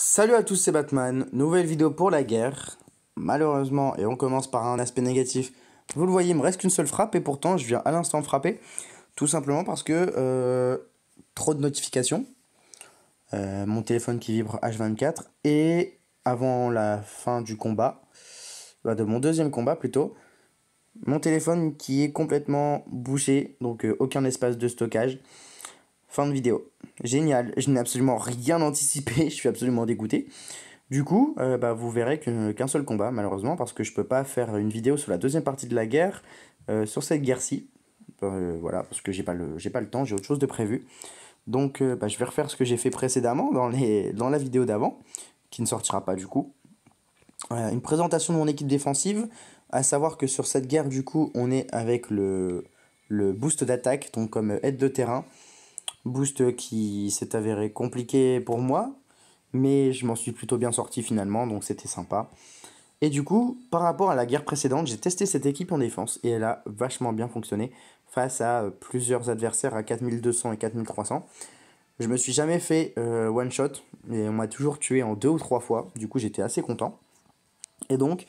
Salut à tous, c'est Batman, nouvelle vidéo pour la guerre. Malheureusement, et on commence par un aspect négatif, vous le voyez, il me reste qu'une seule frappe et pourtant je viens à l'instant de frapper. Tout simplement parce que trop de notifications, mon téléphone qui vibre H24 et avant la fin du combat, de mon deuxième combat plutôt, mon téléphone qui est complètement bouché, donc aucun espace de stockage. Fin de vidéo. Génial, je n'ai absolument rien anticipé, je suis absolument dégoûté. Du coup, vous verrez qu'un seul combat, malheureusement, parce que je peux pas faire une vidéo sur la deuxième partie de la guerre, sur cette guerre-ci. Voilà, parce que j'ai pas le temps, j'ai autre chose de prévu. Donc, je vais refaire ce que j'ai fait précédemment dans la vidéo d'avant, qui ne sortira pas du coup. Une présentation de mon équipe défensive, à savoir que sur cette guerre, du coup, on est avec le boost d'attaque, donc comme aide de terrain. Boost qui s'est avéré compliqué pour moi, mais je m'en suis plutôt bien sorti finalement, donc c'était sympa. Et du coup, par rapport à la guerre précédente, j'ai testé cette équipe en défense et elle a vachement bien fonctionné face à plusieurs adversaires à 4200 et 4300. Je me suis jamais fait one shot et on m'a toujours tué en 2 ou 3 fois, du coup j'étais assez content. Et donc,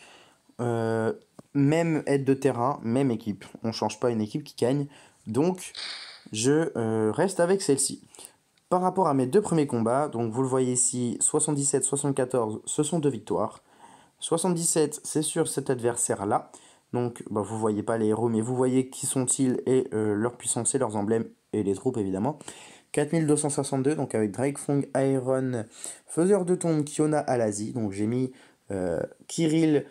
euh, même aide de terrain, même équipe, on change pas une équipe qui gagne, donc je reste avec celle-ci. Par rapport à mes deux premiers combats, donc vous le voyez ici, 77-74, ce sont 2 victoires. 77, c'est sur cet adversaire-là. Donc, vous voyez pas les héros, mais vous voyez qui sont-ils et leur puissance et leurs emblèmes, et les troupes évidemment. 4262, donc avec Drake Fong, Iron, Faiseur de Tombe, Kiona, Alazi. Donc j'ai mis Kirill,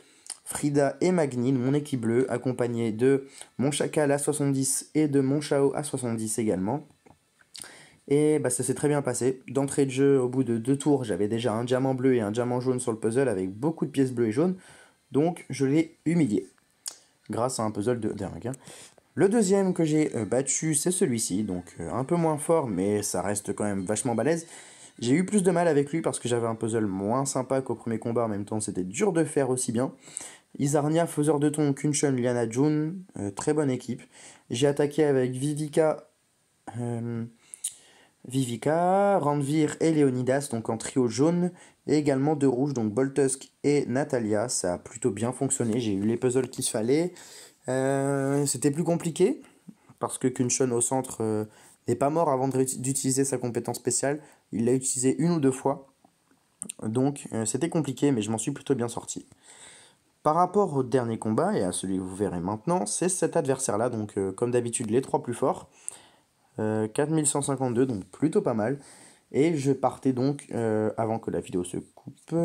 Frida et Magnin, mon équipe bleue, accompagné de mon Chacal à 70 et de mon Chao à 70 également. Et ça s'est très bien passé. D'entrée de jeu, au bout de 2 tours, j'avais déjà un diamant bleu et un diamant jaune sur le puzzle avec beaucoup de pièces bleues et jaunes. Donc je l'ai humilié. Grâce à un puzzle de dingue. Hein. Le deuxième que j'ai battu, c'est celui-ci. Donc un peu moins fort, mais ça reste quand même vachement balèze. J'ai eu plus de mal avec lui parce que j'avais un puzzle moins sympa qu'au premier combat. En même temps, c'était dur de faire aussi bien. Isarnia, Faiseur de Ton, Kunshan, Liana June. Très bonne équipe. J'ai attaqué avec Vivica, Ranvir et Léonidas, donc en trio jaune, et également deux rouges, donc Boltusk et Natalia. Ça a plutôt bien fonctionné, j'ai eu les puzzles qu'il fallait. C'était plus compliqué, parce que Kunshan au centre n'est pas mort avant d'utiliser sa compétence spéciale. Il l'a utilisé 1 ou 2 fois, donc c'était compliqué, mais je m'en suis plutôt bien sorti. Par rapport au dernier combat, et à celui que vous verrez maintenant, c'est cet adversaire-là, donc comme d'habitude les 3 plus forts. 4152, donc plutôt pas mal. Et je partais donc, avant que la vidéo se coupe,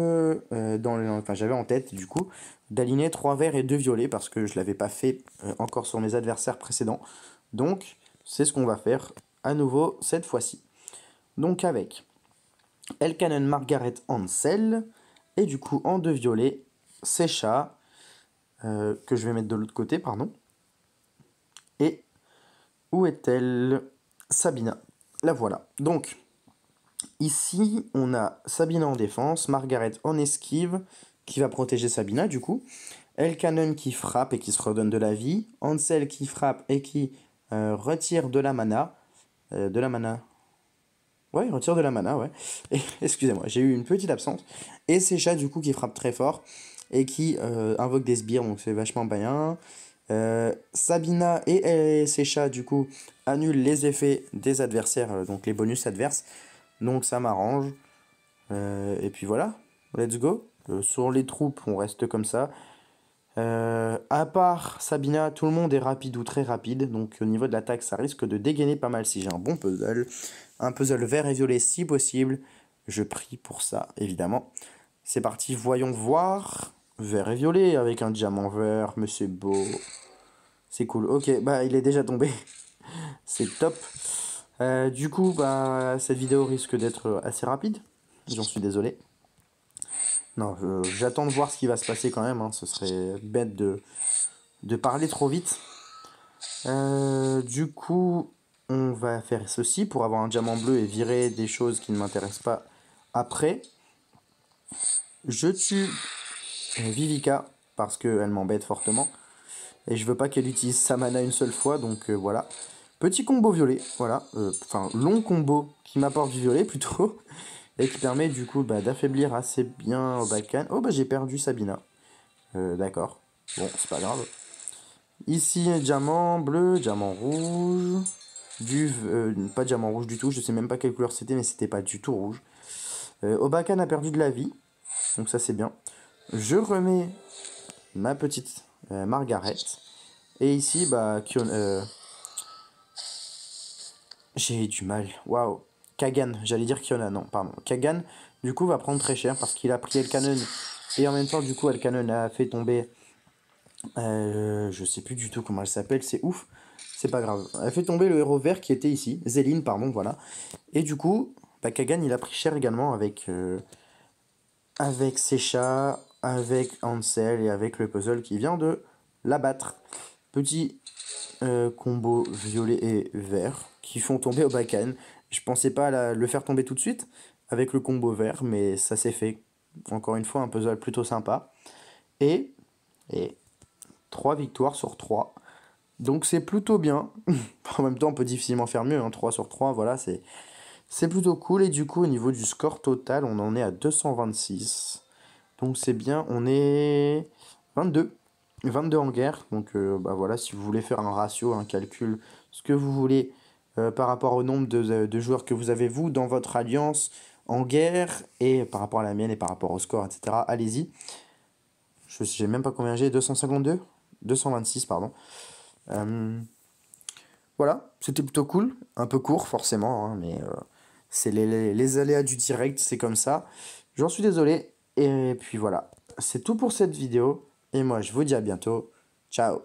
j'avais en tête du coup d'aligner 3 verts et 2 violets parce que je l'avais pas fait encore sur mes adversaires précédents. Donc c'est ce qu'on va faire à nouveau cette fois-ci. Donc avec Elkanon, Margaret, Ansel, et du coup en 2 violets, Secha, que je vais mettre de l'autre côté, pardon. Et où est-elle? Sabina. La voilà. Donc, ici, on a Sabina en défense, Margaret en esquive, qui va protéger Sabina du coup. Elkanon qui frappe et qui se redonne de la vie. Ansel qui frappe et qui retire de la mana. Ouais, il retire de la mana, ouais. Excusez-moi, j'ai eu une petite absence. Et Secha du coup qui frappe très fort et qui invoque des sbires, donc c'est vachement bien. Sabina et Secha du coup annulent les effets des adversaires, donc les bonus adverses. Donc ça m'arrange. Et puis voilà, let's go. Sur les troupes, on reste comme ça. À part Sabina, tout le monde est rapide ou très rapide. Donc au niveau de l'attaque, ça risque de dégainer pas mal si j'ai un bon puzzle. Un puzzle vert et violet si possible. Je prie pour ça, évidemment. C'est parti, voyons voir. Vert et violet avec un diamant vert, mais c'est beau. C'est cool. Ok, il est déjà tombé. C'est top. Du coup, cette vidéo risque d'être assez rapide. J'en suis désolé. Non, j'attends de voir ce qui va se passer quand même. Hein. Ce serait bête de parler trop vite. Du coup, on va faire ceci pour avoir un diamant bleu et virer des choses qui ne m'intéressent pas après. Je tue Vivica parce qu'elle m'embête fortement. Et je veux pas qu'elle utilise sa mana une seule fois, donc voilà. Petit combo violet, voilà. Enfin, long combo qui m'apporte du violet plutôt. et qui permet du coup d'affaiblir assez bien Obakan. Oh bah j'ai perdu Sabina. D'accord. Bon, c'est pas grave. Ici, diamant bleu, diamant rouge. Pas diamant rouge du tout, je sais même pas quelle couleur c'était, mais c'était pas du tout rouge. Obakan a perdu de la vie, donc ça c'est bien. Je remets ma petite Margaret. Et ici, j'ai du mal. Waouh. Kagan, j'allais dire Kiona, non, pardon. Kagan, du coup, va prendre très cher parce qu'il a pris Elkanon. Et en même temps, du coup, Elkanon a fait tomber. Je sais plus du tout comment elle s'appelle, c'est ouf. C'est pas grave. Elle a fait tomber le héros vert qui était ici. Zéline, pardon, voilà. Et du coup, Kagan, il a pris cher également avec ses chats, avec Ansel et avec le puzzle qui vient de l'abattre. Petit combo violet et vert qui font tomber Obakan. Je pensais pas le faire tomber tout de suite avec le combo vert, mais ça s'est fait. Encore une fois, un puzzle plutôt sympa. Et, et 3 victoires sur 3. Donc c'est plutôt bien. En même temps, on peut difficilement faire mieux. 3 sur 3, voilà, c'est plutôt cool. Et du coup, au niveau du score total, on en est à 226. Donc c'est bien, on est 22. 22 en guerre. Donc voilà, si vous voulez faire un ratio, un calcul, ce que vous voulez par rapport au nombre de joueurs que vous avez, vous, dans votre alliance en guerre, et par rapport à la mienne et par rapport au score, etc. Allez-y. Je sais même pas combien j'ai, 252 226, pardon. Voilà, c'était plutôt cool. Un peu court, forcément, hein, mais c'est les aléas du direct, c'est comme ça. J'en suis désolé. Et puis voilà, c'est tout pour cette vidéo. Et moi, je vous dis à bientôt. Ciao.